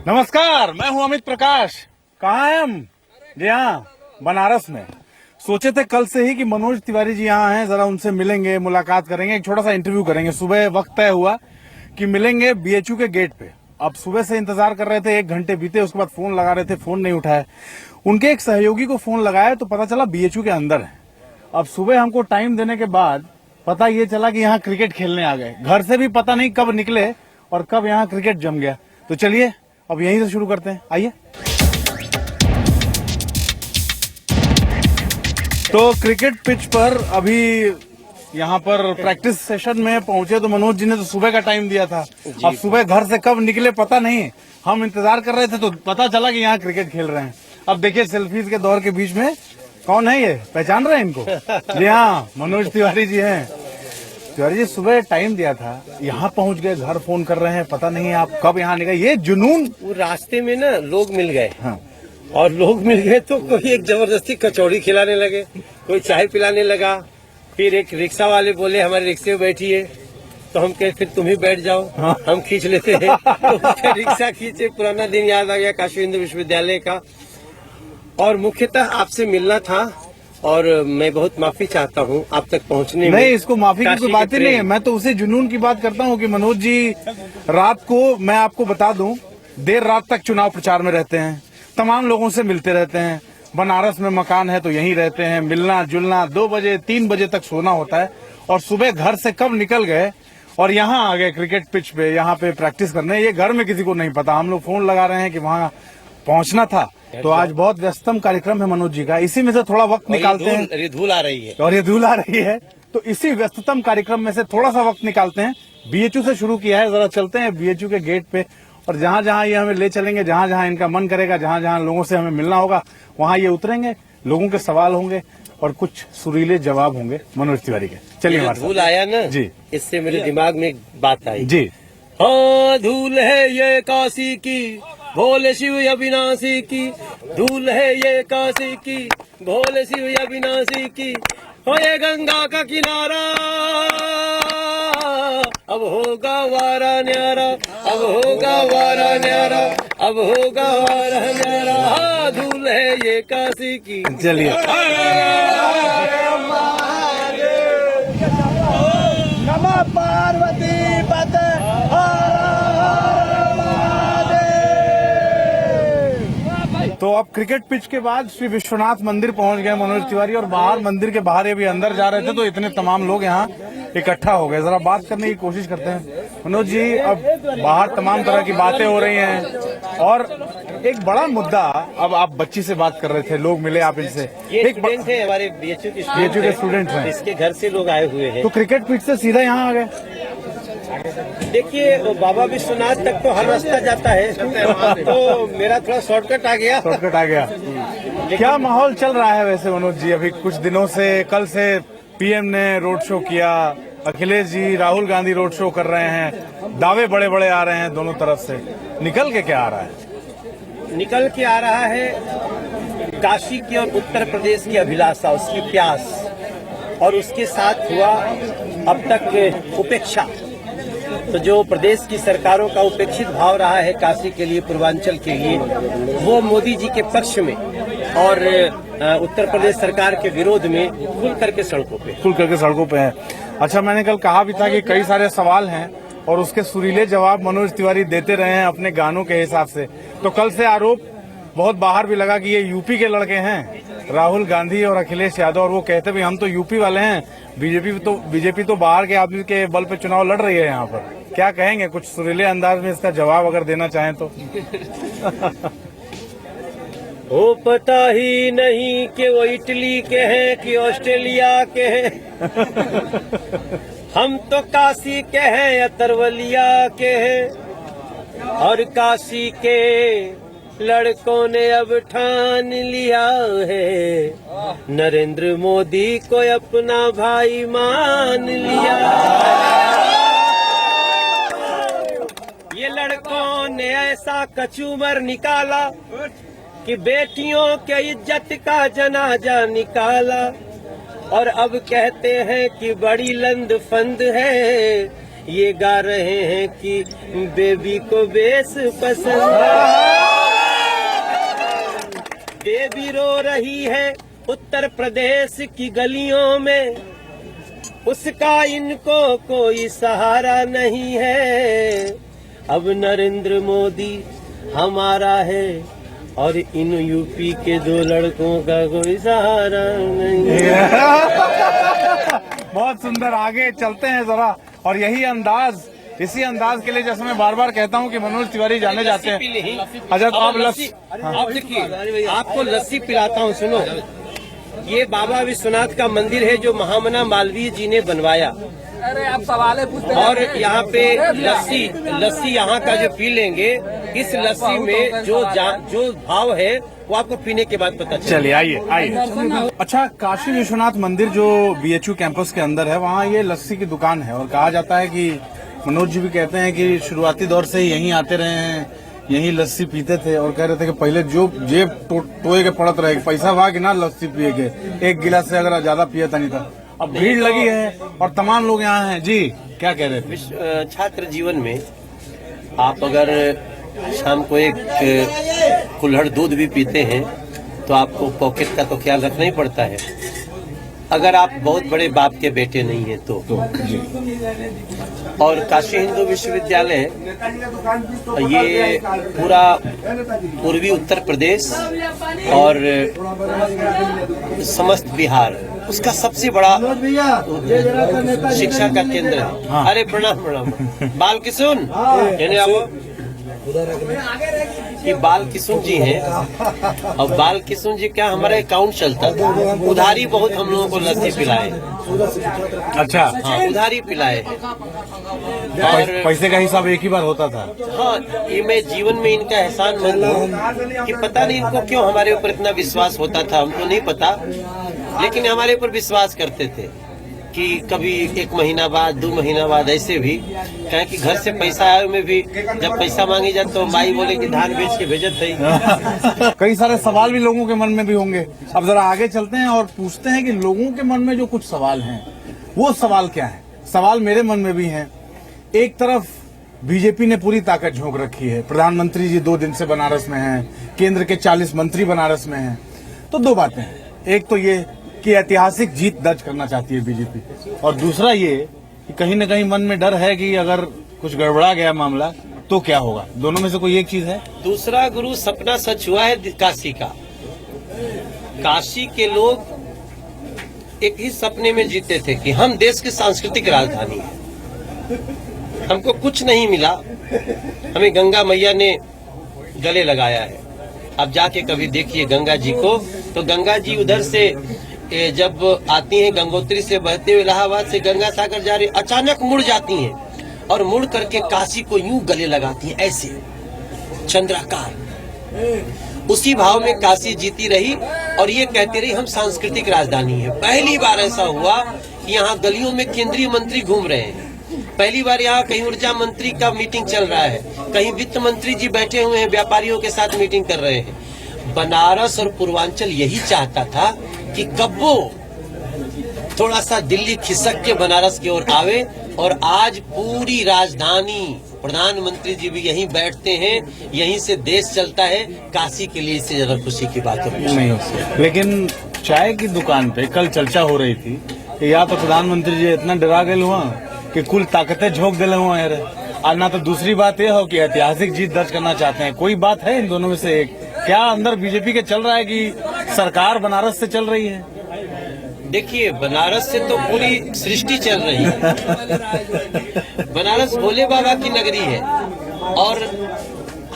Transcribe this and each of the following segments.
नमस्कार, मैं हूं अमित प्रकाश। कहाँ हैं हम? जी हाँ, बनारस में। सोचे थे कल से ही कि मनोज तिवारी जी यहाँ हैं, जरा उनसे मिलेंगे, मुलाकात करेंगे, एक छोटा सा इंटरव्यू करेंगे। सुबह वक्त तय हुआ कि मिलेंगे बीएचयू के गेट पे। अब सुबह से इंतजार कर रहे थे, 1 घंटे बीते, उसके बाद फोन लगा रहे थे, फोन नहीं उठाया। उनके एक सहयोगी को फोन लगाया तो पता चला बीएचयू के अंदर है। अब सुबह हमको टाइम देने के बाद पता ये चला कि यहाँ क्रिकेट खेलने आ गए। घर से भी पता नहीं कब निकले और कब यहाँ क्रिकेट जम गया। तो चलिए अब यहीं से शुरू करते हैं, आइए। तो क्रिकेट पिच पर अभी यहाँ पर प्रैक्टिस सेशन में पहुंचे तो मनोज जी ने तो सुबह का टाइम दिया था। अब सुबह घर से कब निकले पता नहीं, हम इंतजार कर रहे थे तो पता चला कि यहाँ क्रिकेट खेल रहे हैं। अब देखिए सेल्फीज के दौर के बीच में कौन है ये, पहचान रहे हैं इनको? जी हाँ, मनोज तिवारी जी हैं। तिवारी जी सुबह टाइम दिया था, यहाँ पहुंच गए, घर फोन कर रहे हैं, पता नहीं आप कब यहाँ निकले। ये जुनून। वो रास्ते में ना लोग मिल गए। हाँ। और लोग मिल गए तो कोई एक जबरदस्ती कचौड़ी खिलाने लगे, कोई चाय पिलाने लगा। फिर एक रिक्शा वाले बोले हमारे रिक्शे में बैठिए, तो हम कहे फिर तुम ही बैठ जाओ। हाँ। हम खींच लेते हैं। तो रिक्शा खींचे, पुराना दिन याद आ गया काशी हिंदू विश्वविद्यालय का। और मुख्यतः आपसे मिलना था और मैं बहुत माफी चाहता हूँ आप तक पहुँचने में। नहीं, इसको माफी की कोई बात ही नहीं है। मैं तो उसी जुनून की बात करता हूँ कि मनोज जी रात को, मैं आपको बता दूं, देर रात तक चुनाव प्रचार में रहते हैं, तमाम लोगों से मिलते रहते हैं। बनारस में मकान है तो यहीं रहते हैं, मिलना जुलना, 2 बजे 3 बजे तक सोना होता है। और सुबह घर से कब निकल गए और यहाँ आ गए क्रिकेट पिच पे, यहाँ पे प्रैक्टिस करने, ये घर में किसी को नहीं पता। हम लोग फोन लगा रहे हैं कि वहाँ पहुंचना था। तो आज बहुत व्यस्तम कार्यक्रम है मनोज जी का, इसी में से थोड़ा वक्त निकालते हैं। ये धूल आ रही है और ये धूल आ रही है, तो इसी व्यस्ततम कार्यक्रम में से थोड़ा सा वक्त निकालते हैं। बीएचयू से शुरू किया है, जरा चलते हैं बीएचयू के गेट पे और जहां जहां ये हमें ले चलेंगे, जहां जहां इनका मन करेगा, जहां जहां लोगों से हमें मिलना होगा, वहां ये उतरेंगे, लोगों के सवाल होंगे और कुछ सुरीले जवाब होंगे मनोज तिवारी के। चलिए हमारे धूल आया ना जी, इससे मेरे दिमाग में एक बात आई जी। हाँ, धूल है ये काशी की, भोले शिव अविनाशी की। धूल है ये काशी की, भोले शिव अविनाशी की। हो ये गंगा का किनारा, अब होगा वारा न्यारा, अब होगा वारा न्यारा, अब होगा वारा न्यारा। हाँ, धूल है ये काशी की। चलिए नमः पार्वती पते। तो अब क्रिकेट पिच के बाद श्री विश्वनाथ मंदिर पहुंच गए मनोज तिवारी, और बाहर मंदिर के बाहर ये भी अंदर जा रहे थे तो इतने तमाम लोग यहाँ इकट्ठा हो गए। जरा बात करने की कोशिश करते हैं मनोज जी। अब बाहर तमाम तरह की बातें हो रही हैं और एक बड़ा मुद्दा, अब आप बच्ची से बात कर रहे थे, लोग मिले आप इनसे। ये स्टूडेंट है हमारे बीएचयू के स्टूडेंट हैं, इसके घर से लोग आए हुए हैं। तो क्रिकेट पिच से सीधा यहाँ आ गए। देखिए बाबा विश्वनाथ तक तो हर रास्ता जाता है, तो मेरा थोड़ा शॉर्टकट आ गया। क्या माहौल चल रहा है वैसे मनोज जी? अभी कुछ दिनों से, कल से पीएम ने रोड शो किया, अखिलेश जी, राहुल गांधी रोड शो कर रहे हैं, दावे बड़े बड़े आ रहे हैं दोनों तरफ से। निकल के क्या आ रहा है? निकल के आ रहा है काशी की और उत्तर प्रदेश की अभिलाषा, उसकी प्यास, और उसके साथ हुआ अब तक उपेक्षा। तो जो प्रदेश की सरकारों का उपेक्षित भाव रहा है काशी के लिए, पूर्वांचल के लिए, वो मोदी जी के पक्ष में और उत्तर प्रदेश सरकार के विरोध में खुल करके सड़कों पे है। अच्छा, मैंने कल कहा भी था कि कई सारे सवाल हैं और उसके सुरीले जवाब मनोज तिवारी देते रहे हैं अपने गानों के हिसाब से। तो कल से आरोप बहुत बाहर भी लगा कि ये यूपी के लड़के हैं, राहुल गांधी और अखिलेश यादव, और वो कहते भी हम तो यूपी वाले हैं, बीजेपी तो बाहर के आदमी के बल पे चुनाव लड़ रही है यहाँ पर। क्या कहेंगे कुछ सुरीले अंदाज में इसका जवाब अगर देना चाहें तो? वो पता ही नहीं कि वो इटली के हैं कि ऑस्ट्रेलिया के हैं। हम तो काशी के हैं या तरवलिया के हैं, और काशी के लड़कों ने अब ठान लिया है, नरेंद्र मोदी को अपना भाई मान लिया। ये लड़कों ने ऐसा कचूमर निकाला कि बेटियों के इज्जत का जनाजा निकाला, और अब कहते हैं कि बड़ी लंद फंद है, ये गा रहे हैं कि बेबी को बेस पसंद, बेबी रो रही है उत्तर प्रदेश की गलियों में, उसका इनको कोई सहारा नहीं है। अब नरेंद्र मोदी हमारा है और इन यूपी के दो लड़कों का कोई सहारा नहीं है। बहुत सुंदर, आगे चलते हैं जरा। और यही अंदाज, इसी अंदाज के लिए जैसे मैं बार बार कहता हूँ कि मनोज तिवारी जाने जाते हैं। अच्छा तो आप लस्सी, आप देखिए, आपको लस्सी पिलाता हूँ, सुनो। ये बाबा विश्वनाथ का मंदिर है जो महामना मालवीय जी ने बनवाया। अरे आप सवाल पूछते हैं। और यहाँ पे लस्सी यहाँ का जो पी लेंगे, इस लस्सी में जो भाव है वो आपको पीने के बाद पता चलेगा। चलिए आइए। अच्छा, काशी विश्वनाथ मंदिर जो बीएचयू कैंपस के अंदर है, वहाँ ये लस्सी की दुकान है और कहा जाता है कि मनोज जी भी कहते हैं कि शुरुआती दौर से ही यहीं आते रहे हैं, यही लस्सी पीते थे और कह रहे थे कि पहले जो जेब टोए के पड़त रहे, पैसा हुआ कि ना लस्सी पिए के, एक गिलास से अगर ज्यादा पिए था नहीं था। अब भीड़ लगी है और तमाम लोग यहाँ हैं। जी क्या कह रहे थे? छात्र जीवन में आप अगर शाम को एक कुल्हड़ दूध भी पीते हैं तो आपको पॉकेट का तो ख्याल रखना ही पड़ता है, अगर आप बहुत बड़े बाप के बेटे नहीं हैं तो जी। और काशी हिंदू विश्वविद्यालय ये पूरा पूर्वी उत्तर प्रदेश और समस्त बिहार उसका सबसे बड़ा शिक्षा का केंद्र है। हाँ। अरे प्रणाम प्रणाम। बाल किशुन ये बाल किशुन जी हैं, और बाल किशुन जी क्या हमारा अकाउंट चलता था, उधारी बहुत हम लोगों को लस्सी पिलाए। अच्छा, हाँ, उधारी पिलाए हैं। और पैसे का हिसाब एक ही बार होता था। हाँ, ये मैं जीवन में इनका एहसान मंद हूँ कि पता नहीं इनको क्यों हमारे ऊपर इतना विश्वास होता था, हमको नहीं पता, लेकिन हमारे ऊपर विश्वास करते थे कि कभी 1 महीना बाद 2 महीना बाद ऐसे भी, कहें कि घर से पैसा आए में भी जब पैसा मांगी जाए तो माई बोले कि धान बेच के भेजत है। कई सारे सवाल भी लोगों के मन में भी होंगे। अब जरा आगे चलते हैं और पूछते हैं कि लोगों के मन में जो कुछ सवाल हैं वो सवाल क्या है। सवाल मेरे मन में भी हैं। एक तरफ बीजेपी ने पूरी ताकत झोंक रखी है, प्रधानमंत्री जी 2 दिन से बनारस में हैं, केंद्र के 40 मंत्री बनारस में हैं। तो 2 बातें हैं, एक तो ये कि ऐतिहासिक जीत दर्ज करना चाहती है बीजेपी, और दूसरा ये कि कहीं न कहीं मन में डर है कि अगर कुछ गड़बड़ा गया मामला तो क्या होगा। दोनों में से कोई एक चीज है। दूसरा गुरु सपना सच हुआ है काशी का। काशी के लोग एक ही सपने में जीते थे कि हम देश की सांस्कृतिक राजधानी है। हमको कुछ नहीं मिला, हमें गंगा मैया ने गले लगाया है। अब जाके कभी देखिए गंगा जी को, तो गंगा जी उधर से जब आती हैं, गंगोत्री से बहते हुए इलाहाबाद से गंगा सागर जा रही, अचानक मुड़ जाती हैं और मुड़ करके काशी को यूं गले लगाती हैं, ऐसे चंद्राकार। उसी भाव में काशी जीती रही और ये कहती रही हम सांस्कृतिक राजधानी है। पहली बार ऐसा हुआ कि यहाँ गलियों में केंद्रीय मंत्री घूम रहे हैं। पहली बार यहाँ कहीं ऊर्जा मंत्री का मीटिंग चल रहा है, कहीं वित्त मंत्री जी बैठे हुए हैं, व्यापारियों के साथ मीटिंग कर रहे हैं। बनारस और पूर्वांचल यही चाहता था कि कब वो थोड़ा सा दिल्ली खिसक के बनारस की ओर आवे, और आज पूरी राजधानी, प्रधानमंत्री जी भी यहीं बैठते हैं, यहीं से देश चलता है। काशी के लिए इससे ज्यादा खुशी की बात नहीं हो सकती। लेकिन चाय की दुकान पे कल चर्चा हो रही थी कि या तो प्रधानमंत्री जी इतना डरा गए हुआ कि कुल ताकतें झोंक दिले हुआ है, और ना तो दूसरी बात यह हो कि ऐतिहासिक जीत दर्ज करना चाहते हैं। कोई बात है इन दोनों में से एक? क्या अंदर बीजेपी के चल रहा है कि सरकार बनारस से चल रही है? देखिए, बनारस से तो पूरी सृष्टि चल रही है। बनारस भोले बाबा की नगरी है, और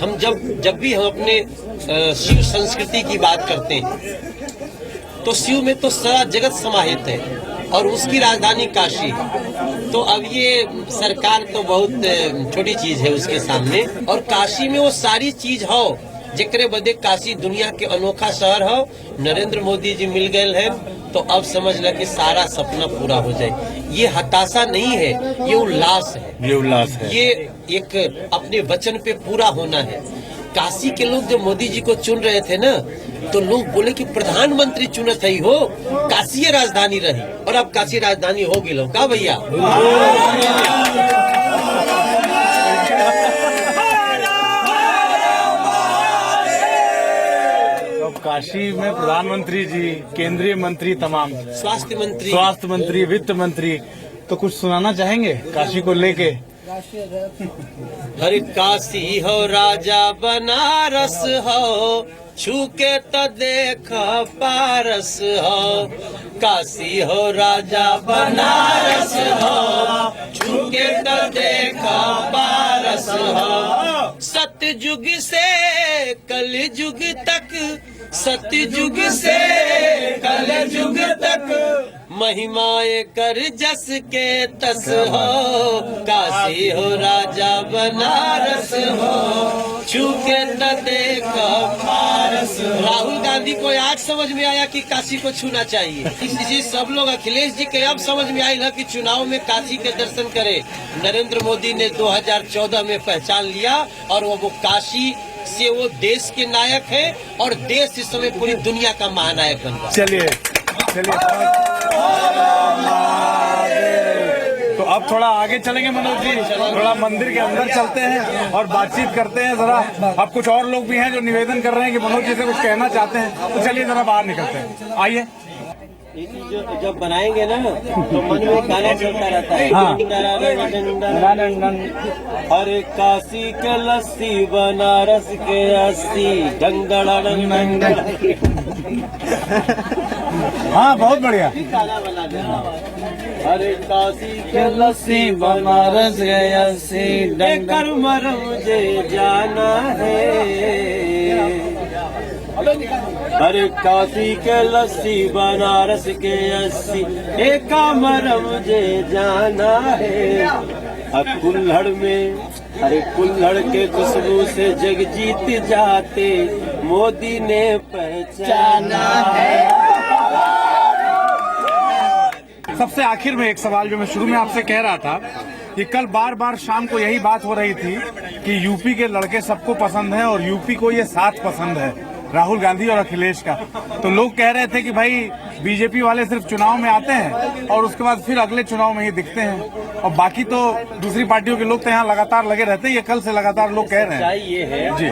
हम जब भी हम अपने शिव संस्कृति की बात करते हैं तो शिव में तो सारा जगत समाहित है और उसकी राजधानी काशी है। तो अब ये सरकार तो बहुत छोटी चीज है उसके सामने, और काशी में वो सारी चीज हो जेकरे बदे काशी दुनिया के अनोखा शहर हो। नरेंद्र मोदी जी मिल गए हैं तो अब समझ ल कि सारा सपना पूरा हो जाए। ये हताशा नहीं है, ये उल्लास है। ये उल्लास है, ये एक अपने वचन पे पूरा होना है। काशी के लोग जब मोदी जी को चुन रहे थे ना, तो लोग बोले कि प्रधानमंत्री चुनत है हो, काशी राजधानी रही, और अब काशी राजधानी हो गई। का भैया काशी में प्रधानमंत्री जी, केंद्रीय मंत्री तमाम, स्वास्थ्य मंत्री, वित्त मंत्री, तो कुछ सुनाना चाहेंगे काशी को लेके? हर काशी हो राजा बनारस हो, छू के तो देख पारस हो। काशी हो राजा बनारस हो, छू के तो देख पारस हो। सतयुग से कलयुग तक, सतयुग से कलयुग तक, महिमाए कर जस के तस हो। काशी हो राजा बनारस हो, छू के न देखा पारस हो। राहुल गांधी को आज समझ में आया कि काशी को छूना चाहिए, इसलिए सब लोग अखिलेश जी के अब समझ में आई कि चुनाव में काशी के दर्शन करे। नरेंद्र मोदी ने 2014 में पहचान लिया और वो काशी से वो देश के नायक है और देश इस समय पूरी दुनिया का महानायक बन गया। चलिए तो अब थोड़ा आगे चलेंगे मनोज जी, थोड़ा मंदिर के अंदर चलते हैं और बातचीत करते हैं जरा। अब कुछ और लोग भी हैं जो निवेदन कर रहे हैं कि मनोज जी से कुछ कहना चाहते हैं, तो चलिए जरा बाहर निकलते हैं, आइए। जब बनाएंगे ना तो मन में गाना चलता रहता है। अरे काशी के लस्सी बनारस के अस्सी डंगड़ा डंगड़ा। हाँ बहुत बढ़िया। गाना बना देना। अरे काशी के लस्सी बनारस के अस्सी डंगर मर मुझे जाना है। अरे काशी के लस्सी बनारस के अस्सी एक मर मुझे जाना है। कुल्हड़ में, अरे कुल्हड़ के खुशबू से जग जीत जाते मोदी ने पहचाना है। सबसे आखिर में एक सवाल जो मैं शुरू में आपसे कह रहा था कि कल बार बार शाम को यही बात हो रही थी कि यूपी के लड़के सबको पसंद है और यूपी को ये साथ पसंद है, राहुल गांधी और अखिलेश का। तो लोग कह रहे थे कि भाई बीजेपी वाले सिर्फ चुनाव में आते हैं और उसके बाद फिर अगले चुनाव में ही दिखते हैं और बाकी तो दूसरी पार्टियों के लोग तो यहाँ लगातार लगे रहते हैं। ये कल से लगातार लोग कह रहे हैं। ये है जी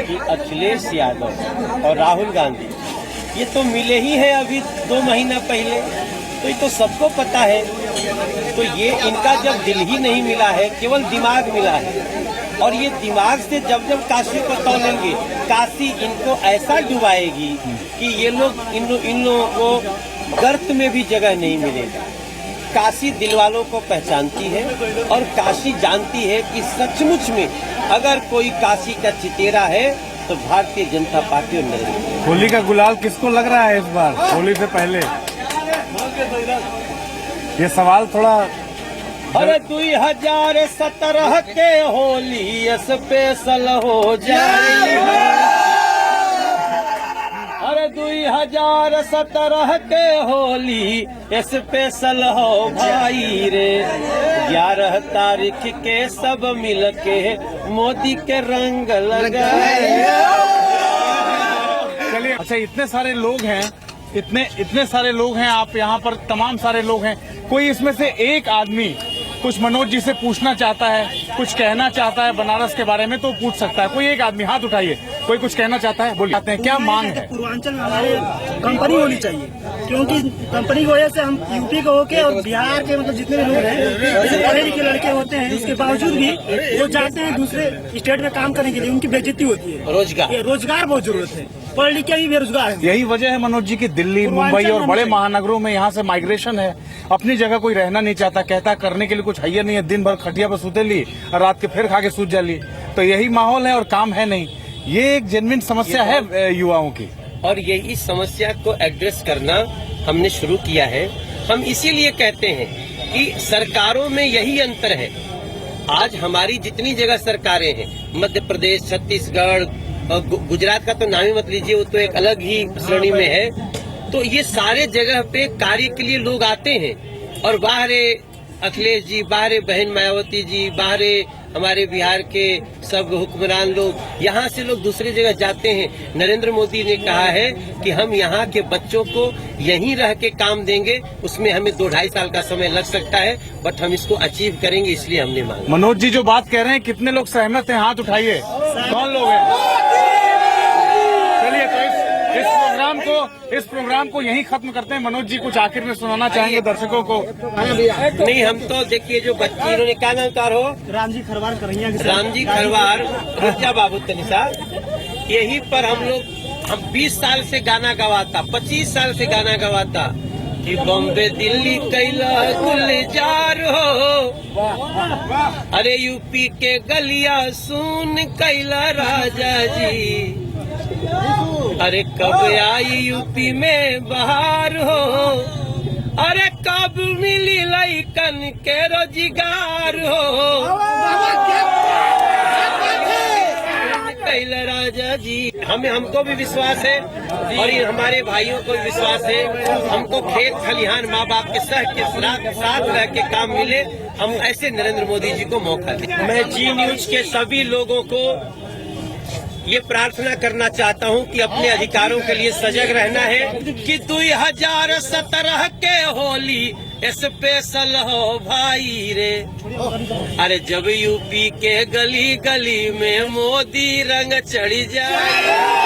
कि अखिलेश यादव और राहुल गांधी ये तो मिले ही है अभी 2 महीना पहले, तो ये तो सबको पता है। तो ये इनका जब दिल ही नहीं मिला है, केवल दिमाग मिला है, और ये दिमाग से जब जब काशी को तोलेंगे, काशी इनको ऐसा डुबाएगी कि ये लोग इन लोगों को गर्त में भी जगह नहीं मिलेगा। काशी दिल वालों को पहचानती है और काशी जानती है कि सचमुच में अगर कोई काशी का चितेरा है तो भारतीय जनता पार्टी और नरेंद्र मोदी। होली का गुलाल किसको लग रहा है इस बार, होली से पहले? ये सवाल थोड़ा। अरे 2017 के होली स्पेशल हो जाए। अरे 2017 के होली स्पेशल हो भाई रे। 11 तारीख के सब मिल के मोदी के रंग लगाए। चलिए, अच्छा इतने सारे लोग हैं, इतने सारे लोग हैं, आप यहाँ पर तमाम सारे लोग हैं, कोई इसमें से एक आदमी कुछ मनोज जी से पूछना चाहता है, कुछ कहना चाहता है बनारस के बारे में तो पूछ सकता है। कोई एक आदमी हाथ उठाइए, कोई कुछ कहना चाहता है, बोलिए। क्या मांग है? पूर्वांचल में हमारे कंपनी होनी चाहिए, क्योंकि कंपनी की वजह से हम यूपी को होके और बिहार के मतलब जितने लोग हैं पढ़े लिखे लड़के होते हैं, उसके बावजूद भी वो चाहते हैं दूसरे स्टेट में काम करने के लिए, उनकी बेइज्जती होती है। रोजगार बहुत जरूरत है, पढ़ लिख के भी बेरोजगार है। यही वजह है मनोज जी की दिल्ली, मुंबई और बड़े महानगरों में यहाँ से माइग्रेशन है। अपनी जगह कोई रहना नहीं चाहता, कहता करने के लिए कुछ है नहीं है, दिन भर खटिया पर सूते ली और रात के फिर खा के सूत जा ली। तो यही माहौल है और काम है नहीं। ये एक जेन्युइन समस्या है युवाओं की, और यही समस्या को एड्रेस करना हमने शुरू किया है। हम इसीलिए कहते हैं कि सरकारों में यही अंतर है। आज हमारी जितनी जगह सरकारें हैं, मध्य प्रदेश, छत्तीसगढ़, गुजरात का तो नाम ही मत लीजिए, वो तो एक अलग ही श्रेणी में है। तो ये सारे जगह पे कार्य के लिए लोग आते हैं, और बाहरे अखिलेश जी, बाहरे बहन मायावती जी, बाहरे हमारे बिहार के सब हुक्मरान लोग, यहाँ से लोग दूसरी जगह जाते हैं। नरेंद्र मोदी ने कहा है कि हम यहाँ के बच्चों को यहीं रह के काम देंगे, उसमें हमें 2-2.5 साल का समय लग सकता है, बट हम इसको अचीव करेंगे, इसलिए हमने मांगा। मनोज जी जो बात कह रहे हैं, कितने लोग सहमत हैं? हाथ उठाइए, कौन लोग हैं? चलिए, तो इस प्रोग्राम इस प्रोग्राम को यहीं खत्म करते हैं। मनोज जी कुछ आखिर में सुनाना चाहेंगे दर्शकों को? नहीं, हम तो देखिए जो बच्ची इन्होंने क्या नाम तार हो, रामजी खरवार करैया के रामजी खरवार, रुचा बाबू तनिषा, यही पर हम 20 साल से गाना गवाता, 25 साल से गाना गवाता कि बॉम्बे दिल्ली कैला गुलजार हो, अरे यूपी के गलिया सुन कैला राजा जी, अरे कब आई यूपी में बहार हो, अरे कब मिली लइकन के रोजगार हो, कैला राजा जी। हमको भी विश्वास है और ये हमारे भाइयों को भी विश्वास है, हमको खेत खलिहान माँ बाप के साथ रह के काम मिले, हम ऐसे नरेंद्र मोदी जी को मौका दें। मैं जी न्यूज के सभी लोगों को ये प्रार्थना करना चाहता हूं कि अपने अधिकारों के लिए सजग रहना है कि 2017 के होली स्पेशल हो भाई रे, अरे जब यूपी के गली गली में मोदी रंग चढ़ जाए।